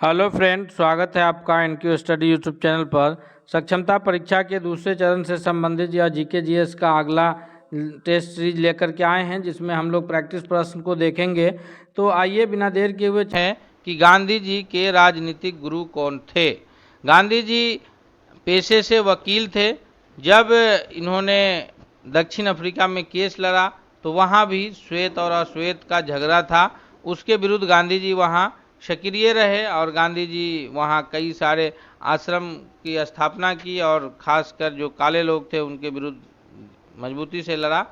Hello friend, स्वागत है आपका एनक्यू स्टडी यूट्यूब चैनल पर। सक्षमता परीक्षा के दूसरे चरण से संबंधित या जीके जीएस का अगला टेस्ट सीरीज लेकर के आए हैं, जिसमें हम लोग प्रैक्टिस प्रश्न को देखेंगे। तो आइए बिना देर किए हुए है कि गांधी जी के राजनीतिक गुरु कौन थे। गांधी जी पेशे से वकील थे। जब इन्होंने दक्षिण अफ्रीका में केस लड़ा तो वहाँ भी श्वेत और अश्वेत का झगड़ा था। उसके विरुद्ध गांधी जी वहाँ सक्रिय रहे और गांधी जी वहाँ कई सारे आश्रम की स्थापना की और खासकर जो काले लोग थे उनके विरुद्ध मजबूती से लड़ा।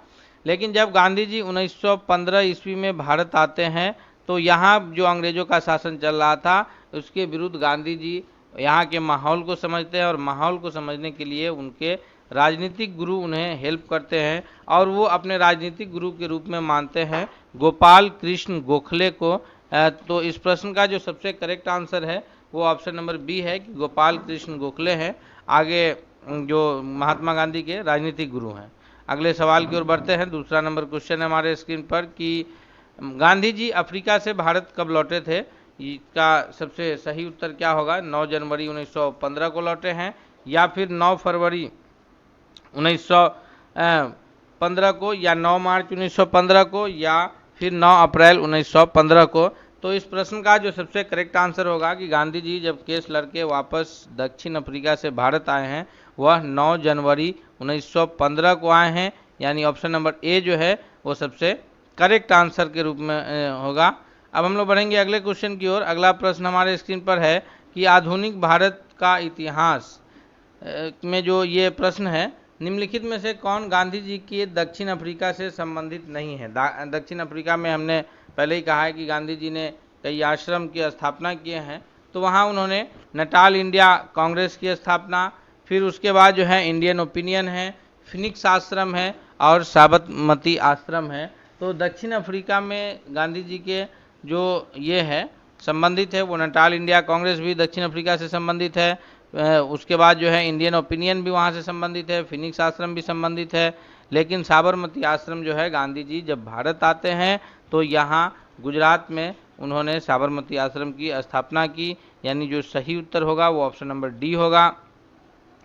लेकिन जब गांधी जी 1915 ईस्वी में भारत आते हैं तो यहाँ जो अंग्रेजों का शासन चल रहा था उसके विरुद्ध गांधी जी यहाँ के माहौल को समझते हैं और माहौल को समझने के लिए उनके राजनीतिक गुरु उन्हें हेल्प करते हैं और वो अपने राजनीतिक गुरु के रूप में मानते हैं गोपाल कृष्ण गोखले को। तो इस प्रश्न का जो सबसे करेक्ट आंसर है वो ऑप्शन नंबर बी है कि गोपाल कृष्ण गोखले हैं आगे जो महात्मा गांधी के राजनीतिक गुरु हैं। अगले सवाल की ओर बढ़ते हैं। दूसरा नंबर क्वेश्चन है हमारे स्क्रीन पर कि गांधी जी अफ्रीका से भारत कब लौटे थे। इसका सबसे सही उत्तर क्या होगा? 9 जनवरी 1915 को लौटे हैं या फिर 9 फरवरी 1915 को या 9 मार्च 1915 को या फिर 9 अप्रैल 1915 को। तो इस प्रश्न का जो सबसे करेक्ट आंसर होगा कि गांधी जी जब केस लड़के वापस दक्षिण अफ्रीका से भारत आए हैं वह 9 जनवरी 1915 को आए हैं, यानी ऑप्शन नंबर ए जो है वो सबसे करेक्ट आंसर के रूप में होगा। अब हम लोग बढ़ेंगे अगले क्वेश्चन की ओर। अगला प्रश्न हमारे स्क्रीन पर है कि आधुनिक भारत का इतिहास में जो ये प्रश्न है, निम्नलिखित में से कौन गांधी जी के दक्षिण अफ्रीका से संबंधित नहीं है। दक्षिण अफ्रीका में हमने पहले ही कहा है कि गांधी जी ने कई आश्रम की स्थापना किए हैं। तो वहाँ उन्होंने नटाल इंडिया कांग्रेस की स्थापना, फिर उसके बाद जो है इंडियन ओपिनियन है, फिनिक्स आश्रम है और साबरमती आश्रम है। तो दक्षिण अफ्रीका में गांधी जी के जो ये है संबंधित है वो नटाल इंडिया कांग्रेस भी दक्षिण अफ्रीका से संबंधित है। उसके बाद जो है इंडियन ओपिनियन भी वहाँ से संबंधित है, फिनिक्स आश्रम भी संबंधित है। लेकिन साबरमती आश्रम जो है गांधी जी जब भारत आते हैं तो यहाँ गुजरात में उन्होंने साबरमती आश्रम की स्थापना की, यानी जो सही उत्तर होगा वो ऑप्शन नंबर डी होगा।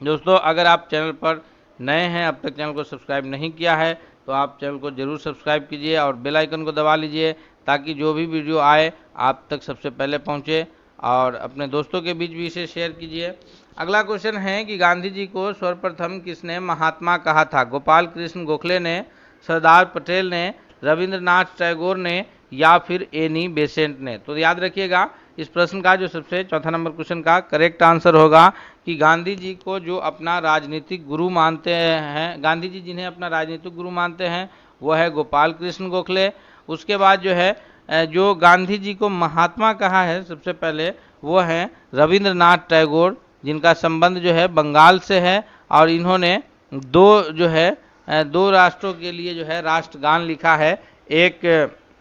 दोस्तों, अगर आप चैनल पर नए हैं, अब तक चैनल को सब्सक्राइब नहीं किया है तो आप चैनल को जरूर सब्सक्राइब कीजिए और बेल आइकन को दबा लीजिए ताकि जो भी वीडियो आए आप तक सबसे पहले पहुंचे, और अपने दोस्तों के बीच भी इसे शेयर कीजिए। अगला क्वेश्चन है कि गांधी जी को सर्वप्रथम किसने महात्मा कहा था? गोपाल कृष्ण गोखले ने, सरदार पटेल ने, रविंद्रनाथ टैगोर ने या फिर एनी बेसेंट ने। तो याद रखिएगा इस प्रश्न का जो सबसे चौथा नंबर क्वेश्चन का करेक्ट आंसर होगा कि गांधी जी को जो अपना राजनीतिक गुरु मानते हैं, गांधी जी जिन्हें अपना राजनीतिक गुरु मानते हैं वह है गोपाल कृष्ण गोखले। उसके बाद जो है जो गांधी जी को महात्मा कहा है सबसे पहले वो हैं रविंद्रनाथ टैगोर, जिनका संबंध जो है बंगाल से है और इन्होंने दो राष्ट्रों के लिए जो है राष्ट्रगान लिखा है। एक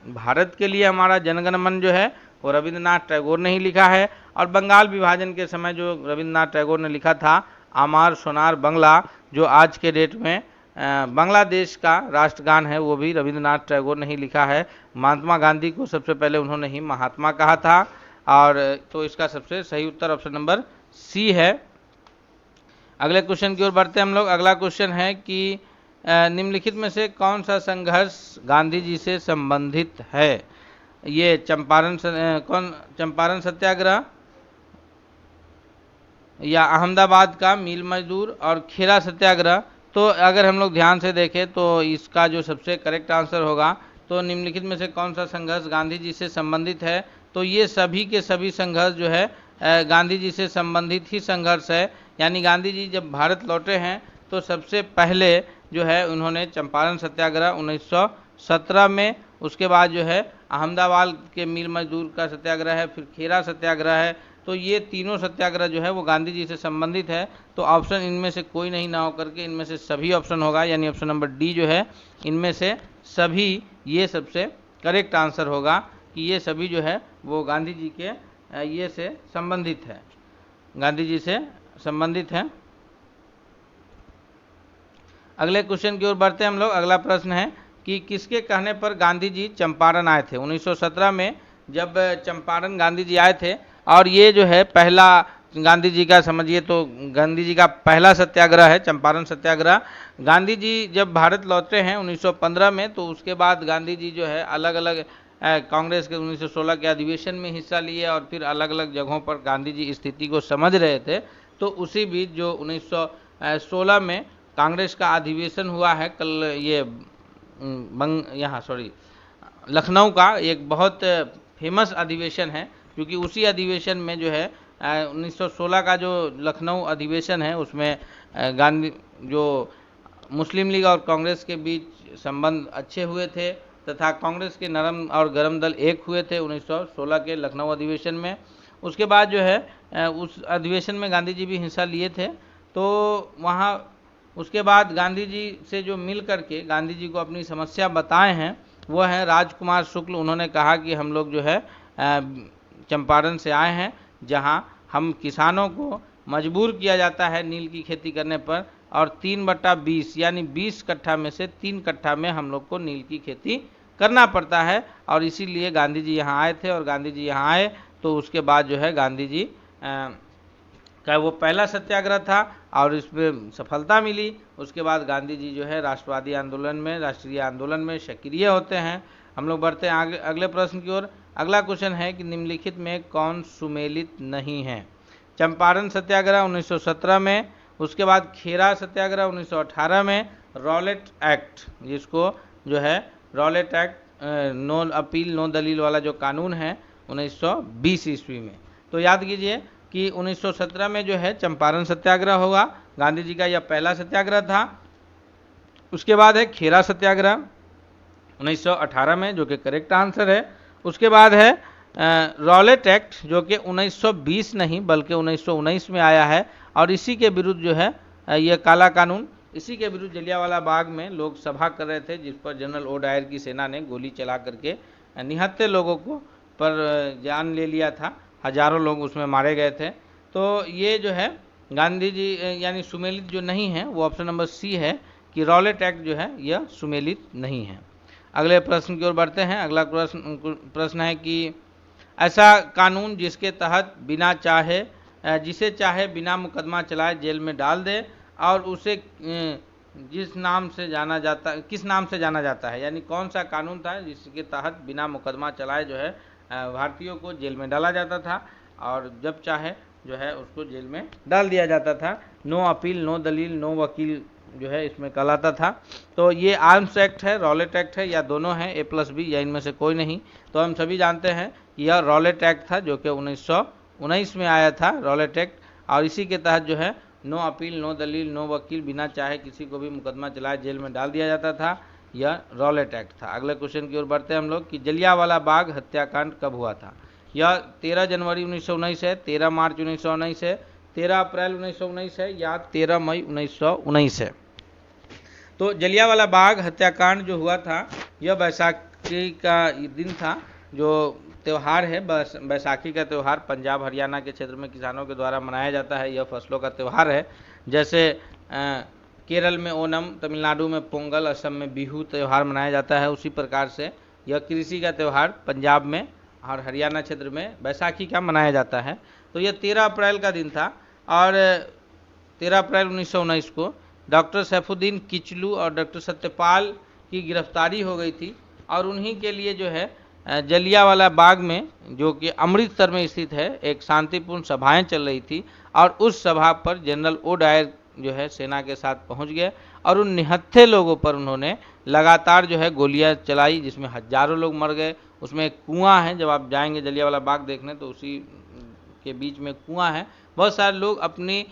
भारत के लिए हमारा जनगण मन जो है वो रविंद्रनाथ टैगोर ने ही लिखा है, और बंगाल विभाजन के समय जो रविंद्रनाथ टैगोर ने लिखा था आमार सोनार बंगला, जो आज के डेट में बांग्लादेश का राष्ट्रगान है, वो भी रविंद्रनाथ टैगोर ने ही लिखा है। महात्मा गांधी को सबसे पहले उन्होंने ही महात्मा कहा था, और तो इसका सबसे सही उत्तर ऑप्शन नंबर सी है। अगले क्वेश्चन की ओर बढ़ते हैं हम लोग। अगला क्वेश्चन है कि निम्नलिखित में से कौन सा संघर्ष गांधी जी से संबंधित है? ये चंपारण सत्याग्रह या अहमदाबाद का मील मजदूर और खेड़ा सत्याग्रह। तो अगर हम लोग ध्यान से देखें तो इसका जो सबसे करेक्ट आंसर होगा, तो निम्नलिखित में से कौन सा संघर्ष गांधी जी से संबंधित है? तो ये सभी के सभी संघर्ष जो है गांधी जी से संबंधित ही संघर्ष है। यानी गांधी जी जब भारत लौटे हैं तो सबसे पहले जो है उन्होंने चंपारण सत्याग्रह 1917 में, उसके बाद जो है अहमदाबाद के मील मजदूर का सत्याग्रह है, फिर खेड़ा सत्याग्रह है। तो ये तीनों सत्याग्रह जो है वो गांधी जी से संबंधित है। तो ऑप्शन इनमें से कोई नहीं ना होकर के इनमें से सभी ऑप्शन होगा, यानी ऑप्शन नंबर डी जो है इनमें से सभी, ये सबसे करेक्ट आंसर होगा कि ये सभी जो है वो गांधी जी के ये से संबंधित है, गांधी जी से संबंधित है। अगले क्वेश्चन की ओर बढ़ते हैं हम लोग। अगला प्रश्न है कि किसके कहने पर गांधी जी चंपारण आए थे? 1917 में जब चंपारण गांधी जी आए थे और ये जो है पहला गांधी जी का, समझिए तो गांधी जी का पहला सत्याग्रह है, चंपारण सत्याग्रह। गांधी जी जब भारत लौटे हैं 1915 में, तो उसके बाद गांधी जी जो है अलग अलग कांग्रेस के 1916 के अधिवेशन में हिस्सा लिए और फिर अलग अलग जगहों पर गांधी जी स्थिति को समझ रहे थे। तो उसी बीच जो 1916 में कांग्रेस का अधिवेशन हुआ है, कल ये लखनऊ का एक बहुत फेमस अधिवेशन है, क्योंकि उसी अधिवेशन में जो है 1916 का जो लखनऊ अधिवेशन है उसमें गांधी जो मुस्लिम लीग और कांग्रेस के बीच संबंध अच्छे हुए थे तथा कांग्रेस के नरम और गरम दल एक हुए थे 1916 के लखनऊ अधिवेशन में। उसके बाद जो है उस अधिवेशन में गांधी जी भी हिस्सा लिए थे। तो वहाँ उसके बाद गांधी जी से जो मिल करके गांधी जी को अपनी समस्या बताए हैं वो है राजकुमार शुक्ल। उन्होंने कहा कि हम लोग जो है चंपारण से आए हैं, जहां हम किसानों को मजबूर किया जाता है नील की खेती करने पर, और 3/20 यानी 20 कट्ठा में से 3 कट्ठा में हम लोग को नील की खेती करना पड़ता है। और इसीलिए गांधी जी यहाँ आए थे, और गांधी जी यहाँ आए तो उसके बाद जो है गांधी जी का वो पहला सत्याग्रह था और इसमें सफलता मिली। उसके बाद गांधी जी जो है राष्ट्रवादी आंदोलन में, राष्ट्रीय आंदोलन में सक्रिय होते हैं। हम लोग बढ़ते हैं आगे अगले प्रश्न की ओर। अगला क्वेश्चन है कि निम्नलिखित में कौन सुमेलित नहीं है? चंपारण सत्याग्रह 1917 में, उसके बाद खेरा सत्याग्रह 1918 में, रॉलेट एक्ट जिसको जो है Rowlatt act no appeal no दलील वाला जो कानून है 1920 ईस्वी में। तो याद कीजिए कि 1917 में जो है चंपारण सत्याग्रह होगा, गांधी जी का यह पहला सत्याग्रह था। उसके बाद है खेरा सत्याग्रह 1918 में, जो कि करेक्ट आंसर है। उसके बाद है रॉलेट एक्ट, जो कि 1920 नहीं बल्कि 1919 में आया है, और इसी के विरुद्ध जो है यह काला कानून, इसी के विरुद्ध जलियांवाला बाग में लोग सभा कर रहे थे, जिस पर जनरल ओ डायर की सेना ने गोली चला करके निहत्थे लोगों को पर जान ले लिया था, हजारों लोग उसमें मारे गए थे। तो ये जो है गांधी जी यानी सुमेलित जो नहीं है वो ऑप्शन नंबर सी है कि रॉलेट एक्ट जो है यह सुमेलित नहीं है। अगले प्रश्न की ओर बढ़ते हैं। अगला प्रश्न है कि ऐसा कानून जिसके तहत बिना चाहे जिसे चाहे बिना मुकदमा चलाए जेल में डाल दे और उसे किस नाम से जाना जाता है, यानी कौन सा कानून था जिसके तहत बिना मुकदमा चलाए जो है भारतीयों को जेल में डाला जाता था और जब चाहे जो है उसको जेल में डाल दिया जाता था। नो अपील नो दलील नो वकील जो है इसमें कहलाता था। तो ये आर्म्स एक्ट है, रॉलेट एक्ट है, या दोनों हैं A+B या इनमें से कोई नहीं। तो हम सभी जानते हैं कि यह रॉलेट एक्ट था, जो कि 1919 में आया था रॉलेट एक्ट, और इसी के तहत जो है नो अपील नो दलील नो वकील बिना चाहे किसी को भी मुकदमा चलाए जेल में डाल दिया जाता था। यह रॉलेट एक्ट था। अगले क्वेश्चन की ओर बढ़ते हैं हम लोग कि जलियांवाला बाग हत्याकांड कब हुआ था? यह 13 जनवरी 1919 है, 13 मार्च 1919 है, 13 अप्रैल 1919 है, या 13 मई 1919 है। तो जलियांवाला बाग हत्याकांड जो हुआ था यह बैसाखी का दिन था। जो त्यौहार है बैसाखी का त्यौहार पंजाब हरियाणा के क्षेत्र में किसानों के द्वारा मनाया जाता है। यह फसलों का त्यौहार है। जैसे केरल में ओनम, तमिलनाडु में पोंगल, असम में बिहू त्यौहार मनाया जाता है, उसी प्रकार से यह कृषि का त्यौहार पंजाब में और हरियाणा क्षेत्र में बैसाखी का मनाया जाता है। तो यह 13 अप्रैल का दिन था और 13 अप्रैल 1919 को डॉक्टर सैफुद्दीन किचलू और डॉक्टर सत्यपाल की गिरफ्तारी हो गई थी और उन्हीं के लिए जो है जलियांवाला बाग में, जो कि अमृतसर में स्थित है, एक शांतिपूर्ण सभाएं चल रही थी और उस सभा पर जनरल ओ डायर जो है सेना के साथ पहुंच गए और उन निहत्थे लोगों पर उन्होंने लगातार जो है गोलियां चलाई, जिसमें हजारों लोग मर गए। उसमें एक कुआं है, जब आप जाएंगे जलियांवाला बाग देखने तो उसी के बीच में कुआं है। बहुत सारे लोग अपनी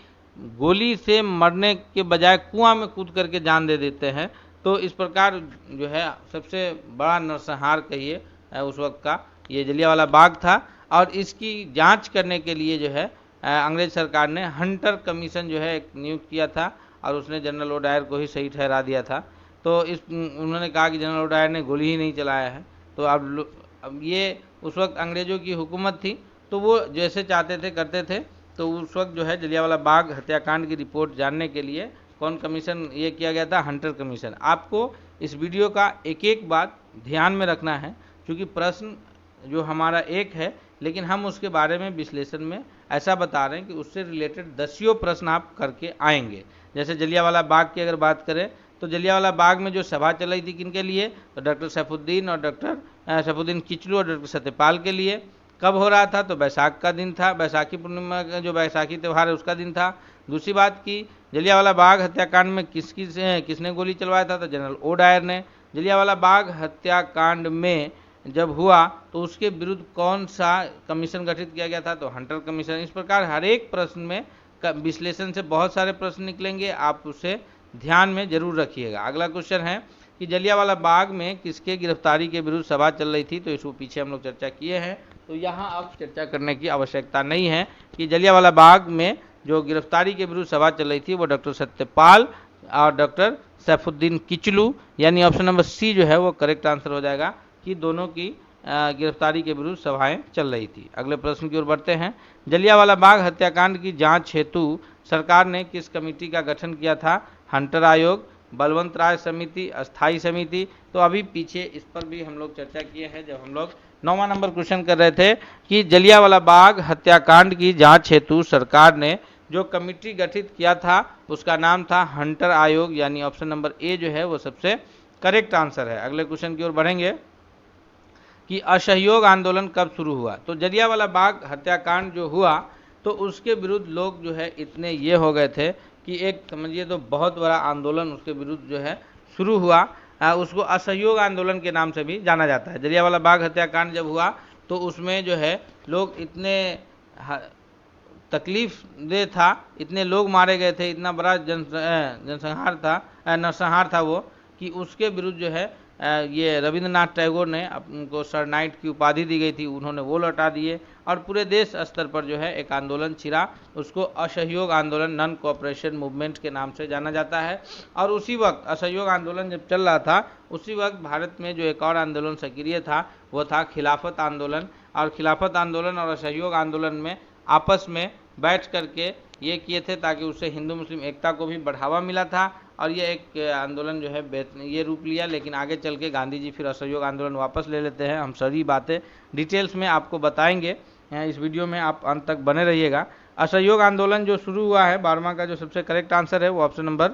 गोली से मरने के बजाय कुआं में कूद करके जान दे देते हैं। तो इस प्रकार जो है सबसे बड़ा नरसंहार कहिए उस वक्त का ये जलियांवाला बाग था और इसकी जांच करने के लिए जो है अंग्रेज सरकार ने हंटर कमीशन जो है नियुक्त किया था और उसने जनरल ओ डायर को ही सही ठहरा दिया था। तो उन्होंने कहा कि जनरल ओ डायर ने गोली ही नहीं चलाया है। तो अब ये उस वक्त अंग्रेजों की हुकूमत थी, तो वो जैसे चाहते थे करते थे। तो उस वक्त जो है जलियांवाला बाग हत्याकांड की रिपोर्ट जानने के लिए कौन कमीशन ये किया गया था? Hunter commission. आपको इस वीडियो का एक एक बात ध्यान में रखना है, क्योंकि प्रश्न जो हमारा एक है लेकिन हम उसके बारे में विश्लेषण में ऐसा बता रहे हैं कि उससे रिलेटेड दसियों प्रश्न आप करके आएंगे। जैसे जलियांवाला बाग की अगर बात करें तो जलियांवाला बाग में जो सभा चल रही थी किनके लिए, तो डॉक्टर सैफुद्दीन और सैफुद्दीन किचलू और डॉक्टर सत्यपाल के लिए। कब हो रहा था, तो बैसाख का दिन था, बैसाखी पूर्णिमा का जो बैसाखी त्यौहार है उसका दिन था। दूसरी बात की जलियांवाला बाग हत्याकांड में किसने गोली चलवाया था, तो जनरल ओ डायर ने। जलियांवाला बाग हत्याकांड में जब हुआ तो उसके विरुद्ध कौन सा कमीशन गठित किया गया था, तो हंटर कमीशन। इस प्रकार हर एक प्रश्न में विश्लेषण से बहुत सारे प्रश्न निकलेंगे, आप उसे ध्यान में जरूर रखिएगा। अगला क्वेश्चन है कि जलियांवाला बाग में किसके गिरफ्तारी के विरुद्ध सभा चल रही थी, तो इसको पीछे हम लोग चर्चा किए हैं, तो यहाँ अब चर्चा करने की आवश्यकता नहीं है कि जलियांवाला बाग में जो गिरफ्तारी के विरुद्ध सभा चल रही थी वो डॉक्टर सत्यपाल और डॉक्टर सैफुद्दीन किचलू, यानी ऑप्शन नंबर सी जो है वो करेक्ट आंसर हो जाएगा कि दोनों की गिरफ्तारी के विरुद्ध सभाएं चल रही थी। अगले प्रश्न की ओर बढ़ते हैं। जलियांवाला बाग हत्याकांड की जांच हेतु सरकार ने किस कमेटी का गठन किया था, हंटर आयोग, बलवंत राय समिति, अस्थाई समिति। तो अभी पीछे इस पर भी हम लोग चर्चा किए हैं जब हम लोग 9वां नंबर क्वेश्चन कर रहे थे कि जलियांवाला बाग हत्याकांड की जांच हेतु सरकार ने जो कमेटी गठित किया था उसका नाम था हंटर आयोग, यानी ऑप्शन नंबर ए जो है वो सबसे करेक्ट आंसर है। अगले क्वेश्चन की ओर बढ़ेंगे कि असहयोग आंदोलन कब शुरू हुआ। तो जलियांवाला बाग हत्याकांड जो हुआ तो उसके विरुद्ध लोग जो है इतने ये हो गए थे कि एक समझिए तो बहुत बड़ा आंदोलन उसके विरुद्ध जो है शुरू हुआ। उसको असहयोग आंदोलन के नाम से भी जाना जाता है। जलियांवाला बाग हत्याकांड जब हुआ तो उसमें जो है लोग इतने तकलीफ दे था, इतने लोग मारे गए थे, इतना बड़ा जनसंहार था, नरसंहार था वो, कि उसके विरुद्ध जो है ये रविंद्रनाथ टैगोर ने उनको सर नाइट की उपाधि दी गई थी, उन्होंने वो लौटा दिए और पूरे देश स्तर पर जो है एक आंदोलन छिड़ा, उसको असहयोग आंदोलन, नॉन कोऑपरेशन मूवमेंट के नाम से जाना जाता है। और उसी वक्त असहयोग आंदोलन जब चल रहा था उसी वक्त भारत में जो एक और आंदोलन सक्रिय था वो था खिलाफत आंदोलन। और खिलाफत आंदोलन और असहयोग आंदोलन में आपस में बैठ करके ये किए थे ताकि उससे हिंदू मुस्लिम एकता को भी बढ़ावा मिला था और ये एक आंदोलन जो है ये रूप लिया। लेकिन आगे चल के गांधी जी फिर असहयोग आंदोलन वापस ले लेते हैं। हम सारी बातें डिटेल्स में आपको बताएंगे, इस वीडियो में आप अंत तक बने रहिएगा। असहयोग आंदोलन जो शुरू हुआ है 12वां का जो सबसे करेक्ट आंसर है वो ऑप्शन नंबर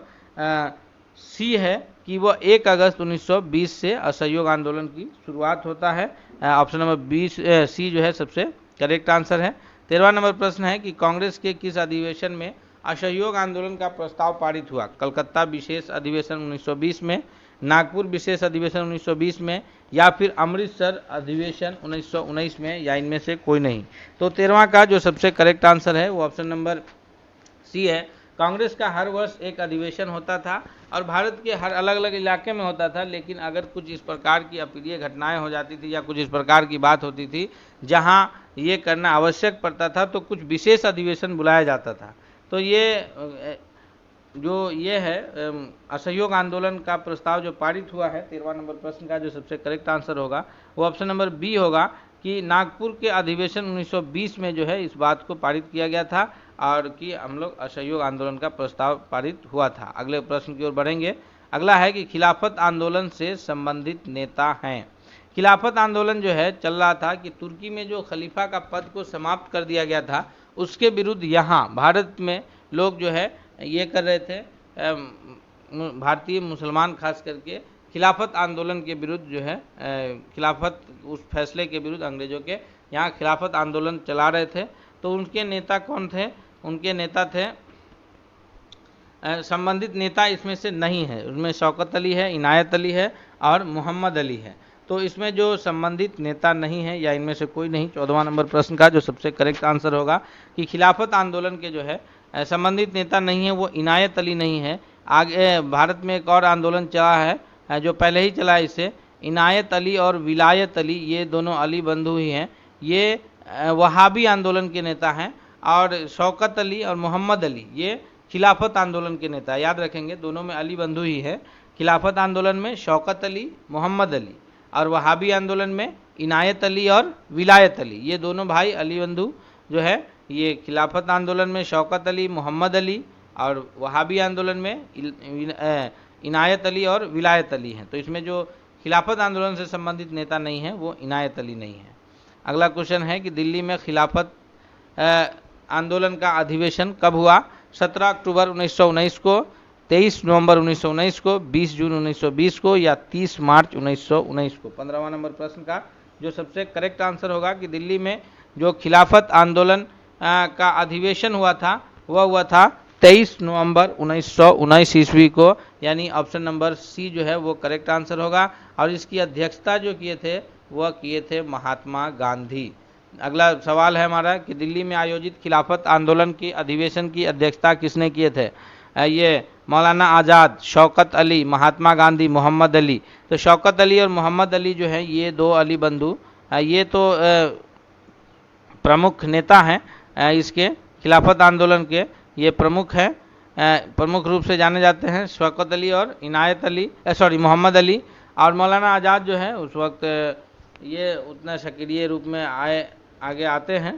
सी है कि वो 1 अगस्त 1920 से असहयोग आंदोलन की शुरुआत होता है। ऑप्शन नंबर सी जो है सबसे करेक्ट आंसर है। 13वां नंबर प्रश्न है कि कांग्रेस के किस अधिवेशन में असहयोग आंदोलन का प्रस्ताव पारित हुआ, कलकत्ता विशेष अधिवेशन 1920 में, नागपुर विशेष अधिवेशन 1920 में, या फिर अमृतसर अधिवेशन 1919 में, या इनमें से कोई नहीं। तो 13वां का जो सबसे करेक्ट आंसर है वो ऑप्शन नंबर सी है। कांग्रेस का हर वर्ष एक अधिवेशन होता था और भारत के हर अलग अलग इलाके में होता था, लेकिन अगर कुछ इस प्रकार की अप्रिय घटनाएं हो जाती थी या कुछ इस प्रकार की बात होती थी जहां ये करना आवश्यक पड़ता था तो कुछ विशेष अधिवेशन बुलाया जाता था। तो ये जो ये है असहयोग आंदोलन का प्रस्ताव जो पारित हुआ है 13वां नंबर प्रश्न का जो सबसे करेक्ट आंसर होगा वो ऑप्शन नंबर बी होगा कि नागपुर के अधिवेशन 1920 में जो है इस बात को पारित किया गया था और कि हम लोग असहयोग आंदोलन का प्रस्ताव पारित हुआ था। अगले प्रश्न की ओर बढ़ेंगे। अगला है कि खिलाफत आंदोलन से संबंधित नेता हैं। खिलाफत आंदोलन जो है चल रहा था कि तुर्की में जो खलीफा का पद को समाप्त कर दिया गया था उसके विरुद्ध यहाँ भारत में लोग जो है ये कर रहे थे, भारतीय मुसलमान खास करके खिलाफत आंदोलन के विरुद्ध जो है खिलाफत उस फैसले के विरुद्ध अंग्रेजों के यहाँ खिलाफत आंदोलन चला रहे थे। तो उनके नेता कौन थे, उनके नेता थे संबंधित नेता इसमें से नहीं है, उसमें शौकत अली है, इनायत अली है और मोहम्मद अली है। तो इसमें जो संबंधित नेता नहीं है या इनमें से कोई नहीं, 14वां नंबर प्रश्न का जो सबसे करेक्ट आंसर होगा कि खिलाफत आंदोलन के जो है संबंधित नेता नहीं है वो इनायत अली नहीं है। आगे भारत में एक और आंदोलन चला है जो पहले ही चला है, इससे इनायत अली और विलायत अली, ये दोनों अली बंधु ही हैं, ये वहाबी आंदोलन के नेता हैं। और शौकत अली और मोहम्मद अली ये खिलाफत आंदोलन के नेता, याद रखेंगे दोनों में अली बंधु ही है। खिलाफत आंदोलन में शौकत अली, मोहम्मद अली, और वहाबी आंदोलन में इनायत अली और विलायत अली, ये दोनों भाई अली बंधु जो है ये खिलाफत आंदोलन में शौकत अली, मोहम्मद अली, और वहाबी आंदोलन में इनायत अली और विलायत अली हैं। तो इसमें जो खिलाफत आंदोलन से संबंधित नेता नहीं है वो इनायत अली नहीं है। अगला क्वेश्चन है कि दिल्ली में खिलाफत आंदोलन का अधिवेशन कब हुआ? 17 अक्टूबर 1919 को, 23 नवंबर 1919 को, 20 जून 1920 को या 30 मार्च 1919 को। 15वां नंबर प्रश्न का जो सबसे करेक्ट आंसर होगा कि दिल्ली में जो खिलाफत आंदोलन का अधिवेशन हुआ था वह हुआ था 23 नवंबर 1919 ईस्वी को, यानी ऑप्शन नंबर सी जो है वो करेक्ट आंसर होगा। और इसकी अध्यक्षता जो किए थे वह किए थे महात्मा गांधी। अगला सवाल है हमारा कि दिल्ली में आयोजित खिलाफत आंदोलन की अधिवेशन की अध्यक्षता किसने किए थे? ये मौलाना आज़ाद, शौकत अली, महात्मा गांधी, मोहम्मद अली। तो शौकत अली और मोहम्मद अली जो है ये दो अली बंधु ये तो प्रमुख नेता हैं इसके खिलाफत आंदोलन के, ये प्रमुख हैं, प्रमुख रूप से जाने जाते हैं शौकत अली और इनायत अली, मोहम्मद अली। और मौलाना आज़ाद जो है उस वक्त ये उतना सक्रिय रूप में आगे आते हैं,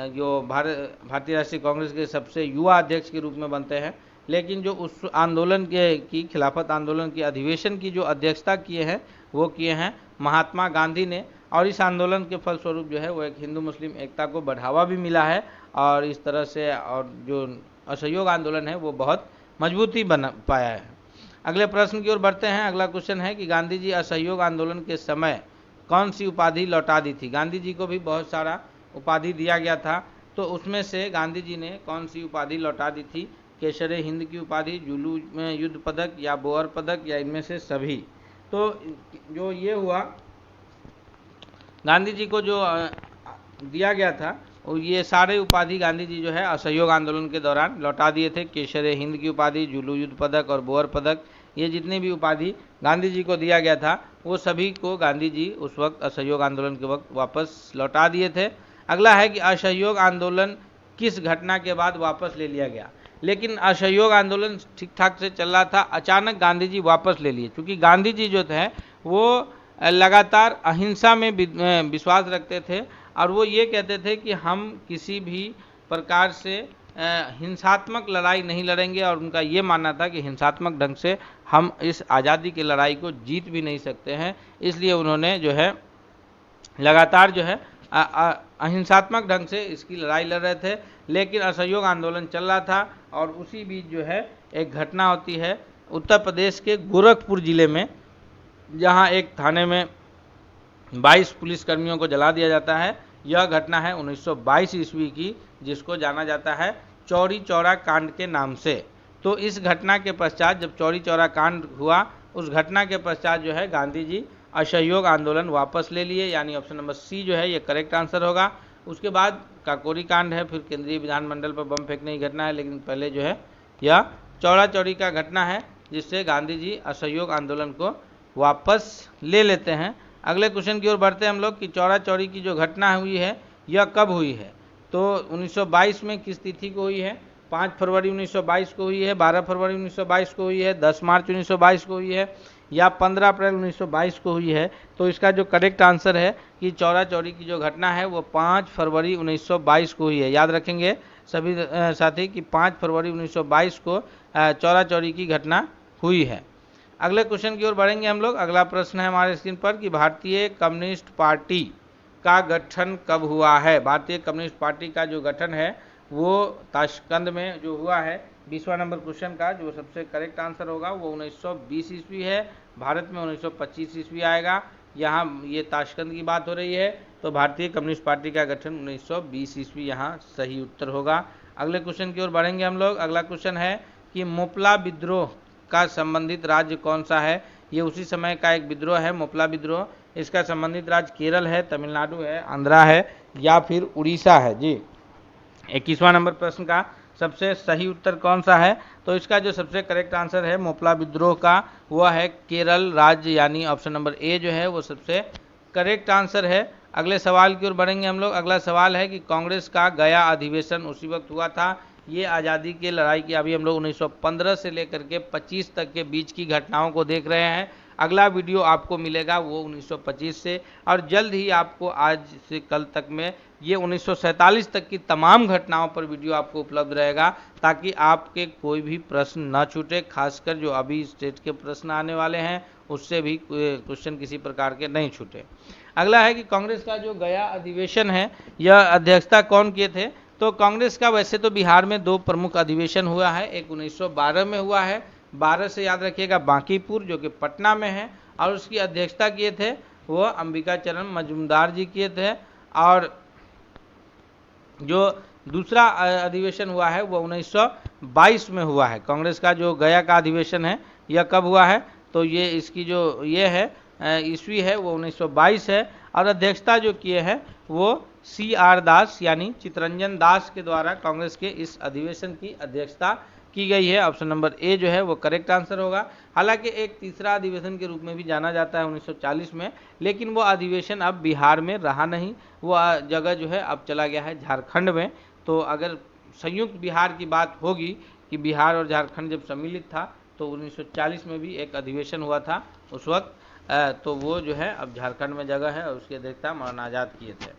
जो भारतीय राष्ट्रीय कांग्रेस के सबसे युवा अध्यक्ष के रूप में बनते हैं। लेकिन जो उस आंदोलन की खिलाफत आंदोलन की अधिवेशन की जो अध्यक्षता किए हैं वो किए हैं महात्मा गांधी ने। और इस आंदोलन के फलस्वरूप जो है वो एक हिंदू मुस्लिम एकता को बढ़ावा भी मिला है और इस तरह से और जो असहयोग आंदोलन है वो बहुत मजबूती बना पाया है। अगले प्रश्न की ओर बढ़ते हैं। अगला क्वेश्चन है कि गांधी जी असहयोग आंदोलन के समय कौन सी उपाधि लौटा दी थी? गांधी जी को भी बहुत सारा उपाधि दिया गया था, तो उसमें से गांधी जी ने कौन सी उपाधि लौटा दी थी? केसरे हिंद की उपाधि, जुलू में युद्ध पदक या बोअर पदक या इनमें से सभी। तो जो ये हुआ गांधी जी को जो दिया गया था ये सारे उपाधि गांधी जी जो है असहयोग आंदोलन के दौरान लौटा दिए थे। केसरे हिंद की उपाधि, जुलू युद्ध पदक और बोअर पदक, ये जितनी भी उपाधि गांधी जी को दिया गया था वो सभी को गांधी जी उस वक्त असहयोग आंदोलन के वक्त वापस लौटा दिए थे। अगला है कि असहयोग आंदोलन किस घटना के बाद वापस ले लिया गया? लेकिन असहयोग आंदोलन ठीक ठाक से चल रहा था, अचानक गांधी जी वापस ले लिए, क्योंकि गांधी जी जो थे वो लगातार अहिंसा में विश्वास रखते थे और वो ये कहते थे कि हम किसी भी प्रकार से हिंसात्मक लड़ाई नहीं लड़ेंगे और उनका ये मानना था कि हिंसात्मक ढंग से हम इस आज़ादी की लड़ाई को जीत भी नहीं सकते हैं। इसलिए उन्होंने जो है लगातार जो है अहिंसात्मक ढंग से इसकी लड़ाई लड़ रहे थे। लेकिन असहयोग आंदोलन चल रहा था और उसी बीच जो है एक घटना होती है उत्तर प्रदेश के गोरखपुर ज़िले में, जहां एक थाने में 22 पुलिसकर्मियों को जला दिया जाता है। यह घटना है 1922 ईस्वी की, जिसको जाना जाता है चौरी चौरा कांड के नाम से। तो इस घटना के पश्चात जब चौरी चौरा कांड हुआ, उस घटना के पश्चात जो है गांधी जी असहयोग आंदोलन वापस ले लिए, यानी ऑप्शन नंबर सी जो है ये करेक्ट आंसर होगा। उसके बाद काकोरी कांड है, फिर केंद्रीय विधानमंडल पर बम फेंकने की घटना है, लेकिन पहले जो है यह चौरा चौरी का घटना है जिससे गांधी जी असहयोग आंदोलन को वापस ले लेते हैं। अगले क्वेश्चन की ओर बढ़ते हैं हम लोग कि चौरा चौरी की जो घटना हुई है यह कब हुई है? तो 1922 में किस तिथि को हुई है? 5 फरवरी 1922 को हुई है, 12 फरवरी 1922 को हुई है, 10 मार्च 1922 को हुई है या 15 अप्रैल 1922 को हुई है? तो इसका जो करेक्ट आंसर है कि चौरा चौरी की जो घटना है वो 5 फरवरी 1922 को हुई है। याद रखेंगे सभी साथी कि 5 फरवरी 1922 को चौरा चौरी की घटना हुई है। अगले क्वेश्चन की ओर बढ़ेंगे हम लोग। अगला प्रश्न है हमारे स्क्रीन पर कि भारतीय कम्युनिस्ट पार्टी का गठन कब हुआ है? भारतीय कम्युनिस्ट पार्टी का जो गठन है वो ताशकंद में जो हुआ है। 20वां नंबर क्वेश्चन का जो सबसे करेक्ट आंसर होगा वो 1920 ईस्वी है। भारत में 1925 ईस्वी आएगा। यहाँ ये ताशकंद की बात हो रही है, तो भारतीय कम्युनिस्ट पार्टी का गठन 1920 ईस्वी यहाँ सही उत्तर होगा। अगले क्वेश्चन की ओर बढ़ेंगे हम लोग। अगला क्वेश्चन है कि मोपला विद्रोह का संबंधित राज्य कौन सा है? ये उसी समय का एक विद्रोह है मोपला विद्रोह। इसका संबंधित राज्य केरल है, तमिलनाडु है, आंध्रा है या फिर उड़ीसा है जी। 21वां नंबर प्रश्न का सबसे सही उत्तर कौन सा है? तो इसका जो सबसे करेक्ट आंसर है मोपला विद्रोह का वह है केरल राज्य, यानी ऑप्शन नंबर ए जो है वो सबसे करेक्ट आंसर है। अगले सवाल की ओर बढ़ेंगे हम लोग। अगला सवाल है कि कांग्रेस का गया अधिवेशन उसी वक्त हुआ था। ये आज़ादी की लड़ाई की अभी हम लोग 1915 से लेकर के 25 तक के बीच की घटनाओं को देख रहे हैं। अगला वीडियो आपको मिलेगा वो 1925 से, और जल्द ही आपको आज से कल तक में ये 1947 तक की तमाम घटनाओं पर वीडियो आपको उपलब्ध रहेगा, ताकि आपके कोई भी प्रश्न न छूटे। खासकर जो अभी स्टेट के प्रश्न आने वाले हैं उससे भी क्वेश्चन किसी प्रकार के नहीं छूटे। अगला है कि कांग्रेस का जो गया अधिवेशन है, यह अध्यक्षता कौन किए थे? तो कांग्रेस का वैसे तो बिहार में 2 प्रमुख अधिवेशन हुआ है, एक 1912 में हुआ है, 12 से याद रखिएगा बांकीपुर जो कि पटना में है, और उसकी अध्यक्षता किए थे वो अंबिका चरण मजूमदार जी किए थे। और जो दूसरा अधिवेशन हुआ है वो 1922 में हुआ है। कांग्रेस का जो गया का अधिवेशन है यह कब हुआ है? तो ये इसकी जो ये है ईस्वी है वो 1922 है, और अध्यक्षता जो किए हैं वो CR दास यानी चितरंजन दास के द्वारा कांग्रेस के इस अधिवेशन की अध्यक्षता की गई है। ऑप्शन नंबर ए जो है वो करेक्ट आंसर होगा। हालांकि एक तीसरा अधिवेशन के रूप में भी जाना जाता है 1940 में, लेकिन वो अधिवेशन अब बिहार में रहा नहीं, वो जगह जो है अब चला गया है झारखंड में। तो अगर संयुक्त बिहार की बात होगी कि बिहार और झारखंड जब सम्मिलित था तो 1940 में भी एक अधिवेशन हुआ था उस वक्त, तो वो जो है अब झारखंड में जगह है और उसकी अध्यक्षता मौलाना आज़ाद किए थे।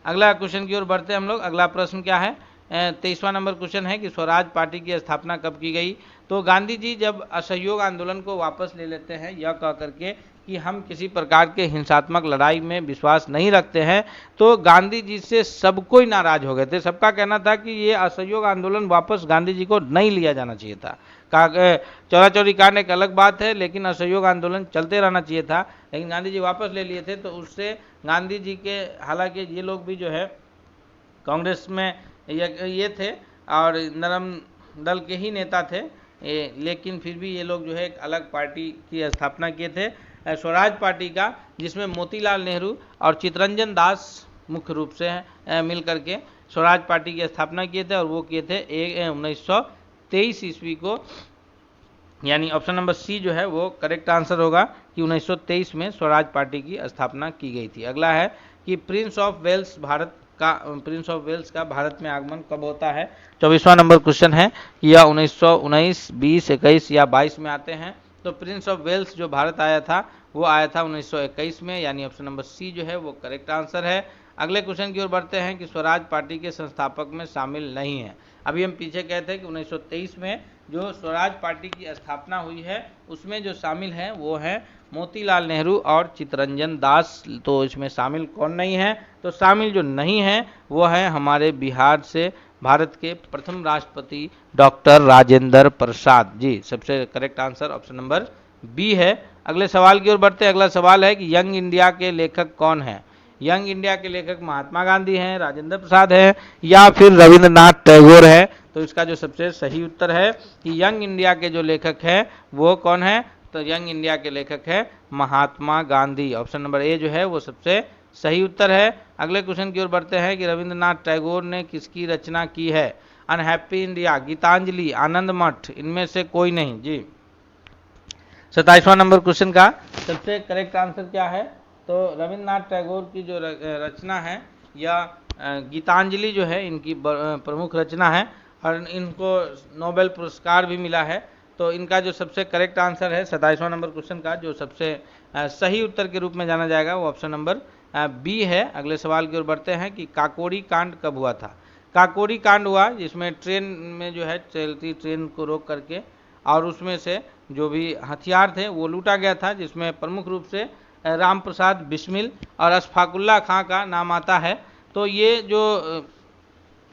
अगला क्वेश्चन की ओर बढ़ते हैं हम लोग। अगला प्रश्न क्या है? 23वां नंबर क्वेश्चन है कि स्वराज पार्टी की स्थापना कब की गई? तो गांधी जी जब असहयोग आंदोलन को वापस ले लेते हैं यह कह करके कि हम किसी प्रकार के हिंसात्मक लड़ाई में विश्वास नहीं रखते हैं, तो गांधी जी से सब कोई नाराज हो गए थे। सबका कहना था कि ये असहयोग आंदोलन वापस गांधी जी को नहीं लिया जाना चाहिए था। चौरा चौरी कांड एक अलग बात है, लेकिन असहयोग आंदोलन चलते रहना चाहिए था, लेकिन गांधी जी वापस ले लिए थे। तो उससे गांधी जी के, हालांकि ये लोग भी जो है कांग्रेस में ये थे और नरम दल के ही नेता थे, लेकिन फिर भी ये लोग जो है एक अलग पार्टी की स्थापना किए थे, स्वराज पार्टी का, जिसमें मोतीलाल नेहरू और चितरंजन दास मुख्य रूप से मिल करके स्वराज पार्टी की स्थापना किए थे, और वो किए थे 1923 ईस्वी को, यानी ऑप्शन नंबर सी जो है वो करेक्ट आंसर होगा कि 1923 में स्वराज पार्टी की स्थापना की गई थी। अगला है कि प्रिंस ऑफ वेल्स का भारत में आगमन कब होता है? 24वां नंबर क्वेश्चन है कि यह 1919, 20, 21 या 22 में आते हैं। तो प्रिंस ऑफ वेल्स जो भारत आया था वो आया था 1921 में, यानी ऑप्शन नंबर सी जो है वो करेक्ट आंसर है। अगले क्वेश्चन की ओर बढ़ते हैं कि स्वराज पार्टी के संस्थापक में शामिल नहीं है। अभी हम पीछे कहते हैं कि 1923 में जो स्वराज पार्टी की स्थापना हुई है उसमें जो शामिल हैं वो हैं मोतीलाल नेहरू और चितरंजन दास। तो इसमें शामिल कौन नहीं है? तो शामिल जो नहीं है वो है हमारे बिहार से भारत के प्रथम राष्ट्रपति डॉक्टर राजेंद्र प्रसाद जी। सबसे correct answer option number B है। अगले सवाल की ओर बढ़ते हैं। अगला सवाल है कि यंग इंडिया के लेखक कौन है? यंग इंडिया के लेखक महात्मा गांधी हैं, राजेंद्र प्रसाद हैं, या फिर रविंद्रनाथ टैगोर है? तो इसका जो सबसे सही उत्तर है कि यंग इंडिया के जो लेखक हैं वो कौन है? तो यंग इंडिया के लेखक है Mahatma Gandhi. Option number A जो है वो सबसे सही उत्तर है। अगले क्वेश्चन की ओर बढ़ते हैं कि रविंद्रनाथ टैगोर ने किसकी रचना की है? अनहैप्पी इंडिया, गीतांजलि, आनंद मठ, इनमें से कोई नहीं जी। 27वां नंबर क्वेश्चन का सबसे करेक्ट आंसर क्या है? तो रविंद्रनाथ टैगोर की जो रचना है या गीतांजलि जो है इनकी प्रमुख रचना है, और इनको नोबेल पुरस्कार भी मिला है। तो इनका जो सबसे करेक्ट आंसर है 27वां नंबर क्वेश्चन का जो सबसे सही उत्तर के रूप में जाना जाएगा वो ऑप्शन नंबर बी है। अगले सवाल की ओर बढ़ते हैं कि काकोरी कांड कब हुआ था? काकोरी कांड हुआ जिसमें ट्रेन में जो है चलती ट्रेन को रोक करके और उसमें से जो भी हथियार थे वो लूटा गया था, जिसमें प्रमुख रूप से राम प्रसाद बिस्मिल और अशफाकुल्ला खां का नाम आता है। तो ये जो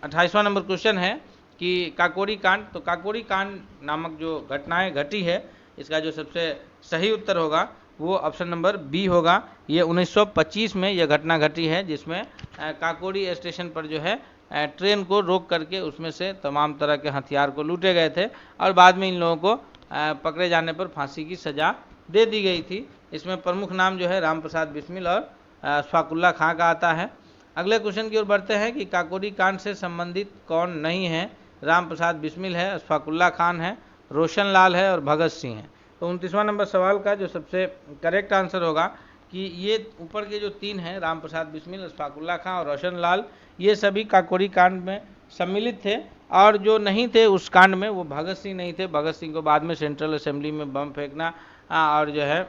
28वां नंबर क्वेश्चन है कि काकोरी कांड, तो काकोरी कांड नामक जो घटनाएं घटी है इसका जो सबसे सही उत्तर होगा वो ऑप्शन नंबर बी होगा। ये 1925 में यह घटना घटी है जिसमें काकोरी स्टेशन पर जो है ट्रेन को रोक करके उसमें से तमाम तरह के हथियार को लूटे गए थे, और बाद में इन लोगों को पकड़े जाने पर फांसी की सज़ा दे दी गई थी। इसमें प्रमुख नाम जो है राम प्रसाद बिस्मिल और अशफाकुल्ला खां का आता है। अगले क्वेश्चन की ओर बढ़ते हैं कि काकोरी कांड से संबंधित कौन नहीं है? राम प्रसाद बिस्मिल है, अशफाकुल्ला खान है, रोशन लाल है और भगत सिंह है। तो 29वां नंबर सवाल का जो सबसे करेक्ट आंसर होगा कि ये ऊपर के जो तीन हैं राम प्रसाद बिस्मिल, अशफाकुल्ला खां और रोशन लाल, ये सभी काकोरी कांड में सम्मिलित थे, और जो नहीं थे उस कांड में वो भगत सिंह नहीं थे। भगत सिंह को बाद में सेंट्रल असेंबली में बम फेंकना और जो है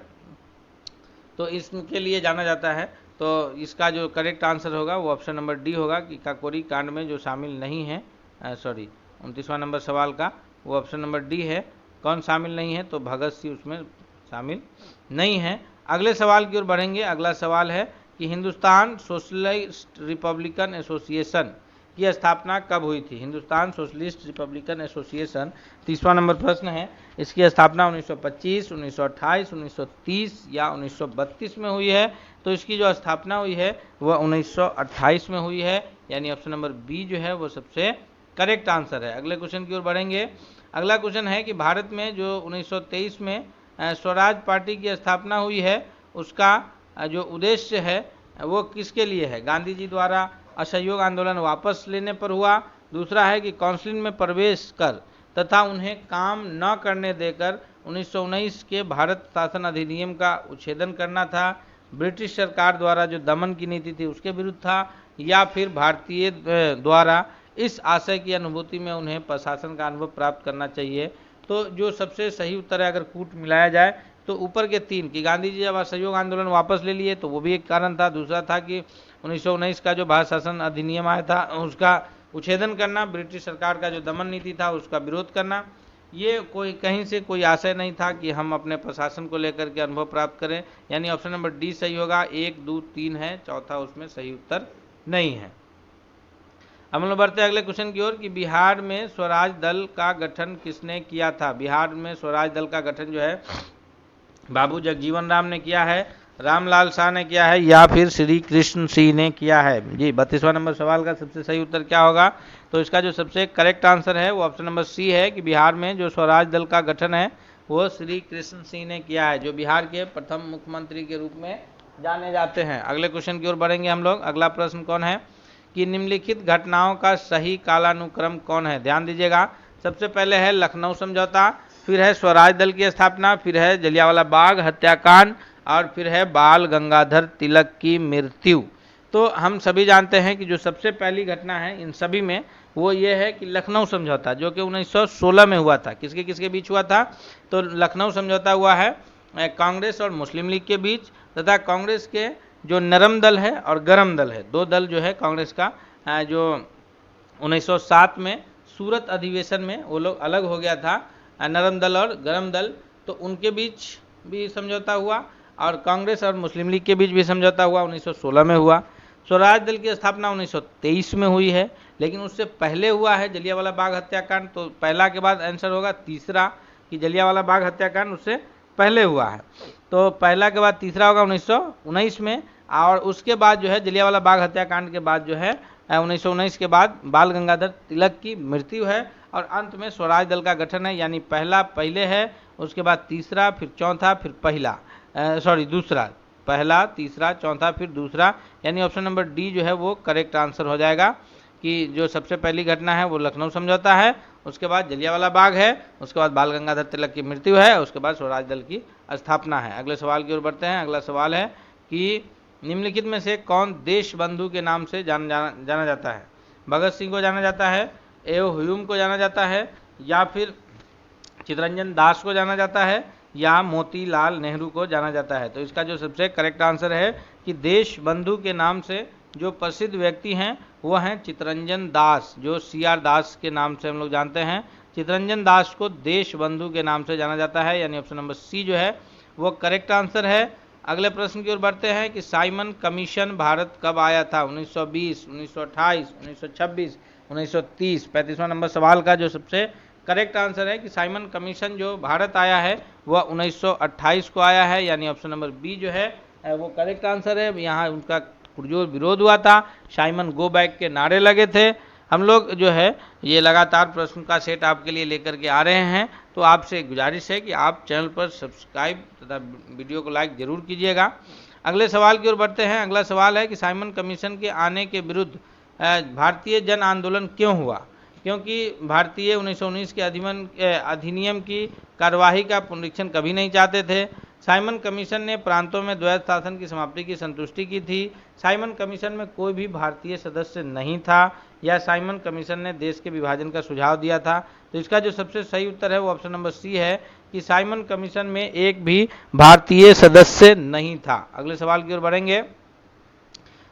तो इसके लिए जाना जाता है। तो इसका जो करेक्ट आंसर होगा वो ऑप्शन नंबर डी होगा कि काकोरी कांड में जो शामिल नहीं है, 29वां नंबर सवाल का वो ऑप्शन नंबर डी है। कौन शामिल नहीं है? तो भगत सिंह उसमें शामिल नहीं है। अगले सवाल की ओर बढ़ेंगे। अगला सवाल है कि हिंदुस्तान सोशलिस्ट रिपब्लिकन एसोसिएशन की स्थापना कब हुई थी? हिंदुस्तान सोशलिस्ट रिपब्लिकन एसोसिएशन 30वां नंबर प्रश्न है। इसकी स्थापना 1925, 1928, 1930 या 1932 में हुई है। तो इसकी जो स्थापना हुई है वह 1928 में हुई है, यानी ऑप्शन नंबर बी जो है वो सबसे करेक्ट आंसर है। अगले क्वेश्चन की ओर बढ़ेंगे। अगला क्वेश्चन है कि भारत में जो 1923 में स्वराज पार्टी की स्थापना हुई है, उसका जो उद्देश्य है वो किसके लिए है? गांधी जी द्वारा असहयोग आंदोलन वापस लेने पर हुआ। दूसरा है कि काउंसिल में प्रवेश कर तथा उन्हें काम न करने देकर 1919 के भारत शासन अधिनियम का उच्छेदन करना था। ब्रिटिश सरकार द्वारा जो दमन की नीति थी उसके विरुद्ध था, या फिर भारतीय द्वारा इस आशय की अनुभूति में उन्हें प्रशासन का अनुभव प्राप्त करना चाहिए। तो जो सबसे सही उत्तर है अगर कूट मिलाया जाए तो ऊपर के तीन, कि गांधी जी जब असहयोग आंदोलन वापस ले लिए तो वो भी एक कारण था। दूसरा था कि 1919 का जो भारत शासन अधिनियम आया था उसका उच्छेदन करना, ब्रिटिश सरकार का जो दमन नीति था उसका विरोध करना। ये कोई कहीं से कोई आशय नहीं था कि हम अपने प्रशासन को लेकर के अनुभव प्राप्त करें, यानी ऑप्शन नंबर डी सही होगा। 1, 2, 3 है, चौथा उसमें सही उत्तर नहीं है। हम लोग बढ़ते हैं अगले क्वेश्चन की ओर कि बिहार में स्वराज दल का गठन किसने किया था? बिहार में स्वराज दल का गठन जो है बाबू जगजीवन राम ने किया है, रामलाल शाह ने किया है, या फिर श्री कृष्ण सिंह ने किया है। जी 32वां नंबर सवाल का सबसे सही उत्तर क्या होगा? तो इसका जो सबसे करेक्ट आंसर है वो ऑप्शन नंबर सी है कि बिहार में जो स्वराज दल का गठन है वो श्री कृष्ण सिंह ने किया है, जो बिहार के प्रथम मुख्यमंत्री के रूप में जाने जाते हैं। अगले क्वेश्चन की ओर बढ़ेंगे हम लोग। अगला प्रश्न कौन है कि निम्नलिखित घटनाओं का सही कालानुक्रम कौन है? ध्यान दीजिएगा। सबसे पहले है लखनऊ समझौता, फिर है स्वराज दल की स्थापना, फिर है जलियांवाला बाग हत्याकांड, और फिर है बाल गंगाधर तिलक की मृत्यु। तो हम सभी जानते हैं कि जो सबसे पहली घटना है इन सभी में वो ये है कि लखनऊ समझौता, जो कि 1916 में हुआ था। किसके किसके बीच हुआ था? तो लखनऊ समझौता हुआ है कांग्रेस और मुस्लिम लीग के बीच, तथा कांग्रेस के जो नरम दल है और गरम दल है, दो दल जो है कांग्रेस का, जो 1907 में सूरत अधिवेशन में वो लोग अलग हो गया था, नरम दल और गरम दल, तो उनके बीच भी समझौता हुआ, और कांग्रेस और मुस्लिम लीग के बीच भी समझौता हुआ, 1916 में हुआ। स्वराज दल की स्थापना 1923 में हुई है, लेकिन उससे पहले हुआ है जलियांवाला बाग हत्याकांड। तो पहला के बाद आंसर होगा तीसरा, कि जलियांवाला बाग हत्याकांड उससे पहले हुआ है। तो पहला के बाद तीसरा होगा 1919 में, और उसके बाद जो है जलियांवाला बाग हत्याकांड के बाद जो है 1919 के बाद बाल गंगाधर तिलक की मृत्यु है, और अंत में स्वराज दल का गठन है। यानी पहला पहले है, उसके बाद तीसरा, फिर चौथा, फिर पहला, दूसरा, पहला, तीसरा, चौथा, फिर दूसरा, यानी ऑप्शन नंबर डी जो है वो करेक्ट आंसर हो जाएगा, कि जो सबसे पहली घटना है वो लखनऊ समझौता है, उसके बाद जलियांवाला बाग है, उसके बाद बाल गंगाधर तिलक की मृत्यु है, उसके बाद स्वराज दल की स्थापना है। अगले सवाल की ओर बढ़ते हैं। अगला सवाल है कि निम्नलिखित में से कौन देश बंधु के नाम से जाना जाता है? भगत सिंह को जाना जाता है, एओ ह्यूम को जाना जाता है, या फिर चितरंजन दास को जाना जाता है, या मोतीलाल नेहरू को जाना जाता है? तो इसका जो सबसे करेक्ट आंसर है कि देश बंधु के नाम से जो प्रसिद्ध व्यक्ति हैं वो हैं चितरंजन दास, जो CR दास के नाम से हम लोग जानते हैं। चितरंजन दास को देश बंधु के नाम से जाना जाता है, यानी ऑप्शन नंबर सी जो है वो करेक्ट आंसर है। अगले प्रश्न की ओर बढ़ते हैं कि साइमन कमीशन भारत कब आया था? 1920, 1928, 1926, 1930। 35वां नंबर सवाल का जो सबसे करेक्ट आंसर है कि साइमन कमीशन जो भारत आया है वह 1928 को आया है, यानी ऑप्शन नंबर बी जो है वो करेक्ट आंसर है। यहाँ उनका पुरजोर विरोध हुआ था, साइमन गो बैक के नारे लगे थे। हम लोग जो है ये लगातार प्रश्न का सेट आपके लिए लेकर के आ रहे हैं, तो आपसे गुजारिश है कि आप चैनल पर सब्सक्राइब तथा वीडियो को लाइक जरूर कीजिएगा। अगले सवाल की ओर बढ़ते हैं। अगला सवाल है कि साइमन कमीशन के आने के विरुद्ध भारतीय जन आंदोलन क्यों हुआ? क्योंकि भारतीय 1919 के अधिनियम की कार्यवाही का पुनरीक्षण कभी नहीं चाहते थे। साइमन कमीशन ने प्रांतों में द्वैध शासन की समाप्ति की संतुष्टि की थी। साइमन कमीशन में कोई भी भारतीय सदस्य नहीं था, या साइमन कमीशन ने देश के विभाजन का सुझाव दिया था। तो इसका जो सबसे सही उत्तर है वो ऑप्शन नंबर सी है, कि साइमन कमीशन में एक भी भारतीय सदस्य नहीं था। अगले सवाल की ओर बढ़ेंगे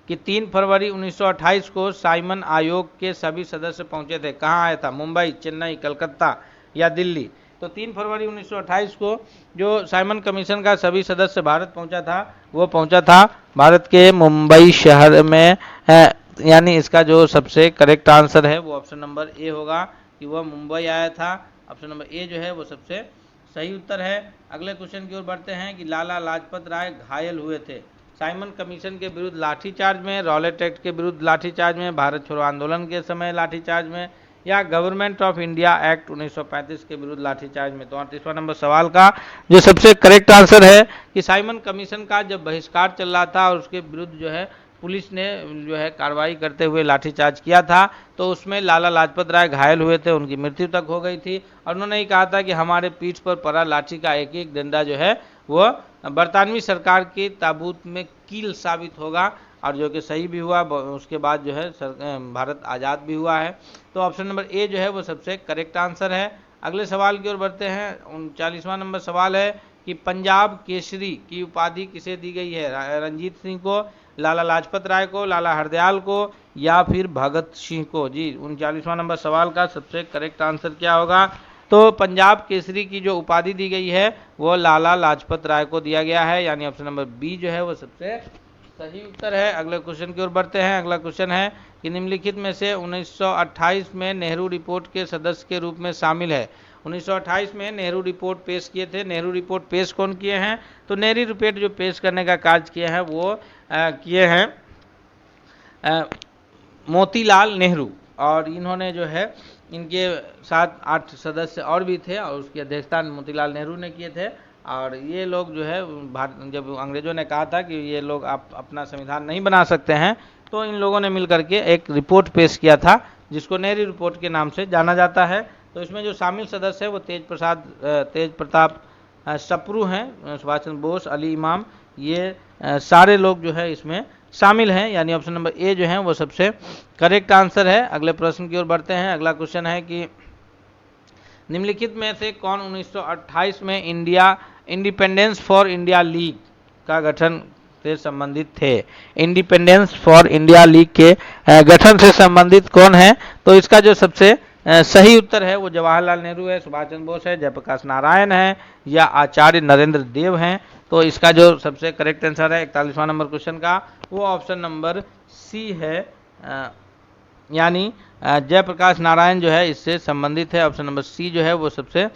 कि 3 फरवरी 1928 को साइमन आयोग के सभी सदस्य पहुंचे थे। कहाँ आया था? मुंबई, चेन्नई, कलकत्ता या दिल्ली? तो 3 फरवरी 1928 को जो साइमन कमीशन का सभी सदस्य भारत पहुंचा था वो पहुंचा था भारत के मुंबई शहर में है, यानी इसका जो सबसे करेक्ट आंसर है वो ऑप्शन नंबर ए होगा कि वह मुंबई आया था। ऑप्शन नंबर ए जो है वो सबसे सही उत्तर है। अगले क्वेश्चन की ओर बढ़ते हैं कि लाला लाजपत राय घायल हुए थे साइमन कमीशन के विरुद्ध लाठीचार्ज में, रॉलेट एक्ट के विरुद्ध लाठीचार्ज में, भारत छोड़ो आंदोलन के समय लाठीचार्ज में, या गवर्नमेंट ऑफ इंडिया एक्ट 1935 के विरुद्ध लाठीचार्ज में। तो 38वां नंबर सवाल का जो सबसे करेक्ट आंसर है कि साइमन कमीशन का जब बहिष्कार चल रहा था और उसके विरुद्ध जो है पुलिस ने जो है कार्रवाई करते हुए लाठीचार्ज किया था, तो उसमें लाला लाजपत राय घायल हुए थे, उनकी मृत्यु तक हो गई थी। और उन्होंने ही कहा था कि हमारे पीठ पर पड़ा लाठी का एक एक डंडा जो है वो बरतानवी सरकार के ताबूत में कील साबित होगा, और जो कि सही भी हुआ। उसके बाद जो है भारत आज़ाद भी हुआ है। तो ऑप्शन नंबर ए जो है वो सबसे करेक्ट आंसर है। अगले सवाल की ओर बढ़ते हैं। 39वां नंबर सवाल है कि पंजाब केसरी की उपाधि किसे दी गई है? रंजीत सिंह को, लाला लाजपत राय को, लाला हरदयाल को, या फिर भगत सिंह को? जी 39वां नंबर सवाल का सबसे करेक्ट आंसर क्या होगा? तो पंजाब केसरी की जो उपाधि दी गई है वो लाला लाजपत राय को दिया गया है, यानी ऑप्शन नंबर बी जो है वो सबसे सही उत्तर है। अगले क्वेश्चन की ओर बढ़ते हैं। अगला क्वेश्चन है कि निम्नलिखित में से 1928 में नेहरू रिपोर्ट के सदस्य के रूप में शामिल है। 1928 में नेहरू रिपोर्ट पेश किए थे। नेहरू रिपोर्ट पेश कौन किए हैं? तो नेहरू रिपोर्ट जो पेश करने का कार्य किए हैं वो किए हैं मोतीलाल नेहरू, और इन्होंने जो है इनके साथ 8 सदस्य और भी थे और उसकी अध्यक्षता मोतीलाल नेहरू ने किए थे। और ये लोग जो है जब अंग्रेजों ने कहा था कि ये लोग आप अपना संविधान नहीं बना सकते हैं, तो इन लोगों ने मिलकर के एक रिपोर्ट पेश किया था जिसको नेहरू रिपोर्ट के नाम से जाना जाता है। तो इसमें जो शामिल सदस्य है वो तेज प्रताप सप्रू हैं, सुभाष चंद्र बोस, अली इमाम, ये सारे लोग जो है इसमें शामिल हैं, यानी ऑप्शन नंबर ए जो है वो सबसे करेक्ट आंसर है। अगले प्रश्न की ओर बढ़ते हैं। अगला क्वेश्चन है कि निम्नलिखित में से कौन 1928 में इंडिपेंडेंस फॉर इंडिया लीग का गठन से संबंधित थे? इंडिपेंडेंस फॉर इंडिया लीग के गठन से संबंधित कौन है? तो इसका जो सबसे सही उत्तर है वो जवाहरलाल नेहरू है, सुभाष चंद्र बोस है, जयप्रकाश नारायण है, या आचार्य नरेंद्र देव हैं। तो इसका जो सबसे करेक्ट आंसर है 41वां नंबर क्वेश्चन का वो ऑप्शन नंबर सी है, यानी जयप्रकाश नारायण जो है इससे संबंधित है। ऑप्शन नंबर सी जो है वो सबसे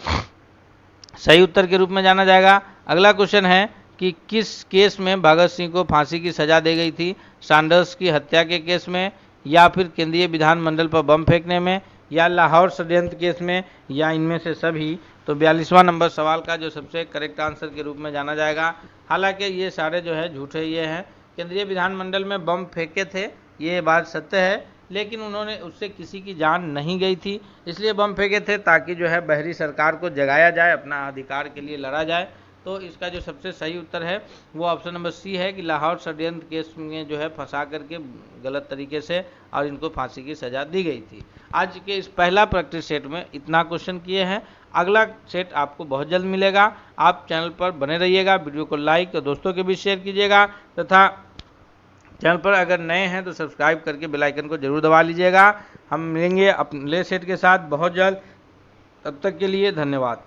सही उत्तर के रूप में जाना जाएगा। अगला क्वेश्चन है कि किस केस में भगत सिंह को फांसी की सजा दी गई थी? सैंडर्स की हत्या के केस में, या फिर केंद्रीय विधानमंडल पर बम फेंकने में, या लाहौर षड्यंत्र केस में, या इनमें से सभी? तो 42वां नंबर सवाल का जो सबसे करेक्ट आंसर के रूप में जाना जाएगा। हालांकि ये सारे जो है झूठे ये हैं। केंद्रीय विधानमंडल में बम फेंके थे, ये बात सत्य है, लेकिन उन्होंने उससे किसी की जान नहीं गई थी, इसलिए बम फेंके थे ताकि जो है बहरी सरकार को जगाया जाए, अपना अधिकार के लिए लड़ा जाए। तो इसका जो सबसे सही उत्तर है वो ऑप्शन नंबर सी है कि लाहौर षड्यंत्र केस में जो है फंसा करके गलत तरीके से और इनको फांसी की सजा दी गई थी। आज के इस पहला प्रैक्टिस सेट में इतना क्वेश्चन किए हैं। अगला सेट आपको बहुत जल्द मिलेगा। आप चैनल पर बने रहिएगा, वीडियो को लाइक और दोस्तों के बीच शेयर कीजिएगा, तथा चैनल पर अगर नए हैं तो सब्सक्राइब करके बेल आइकन को जरूर दबा लीजिएगा। हम मिलेंगे अपने सेट के साथ बहुत जल्द। तब तक के लिए धन्यवाद।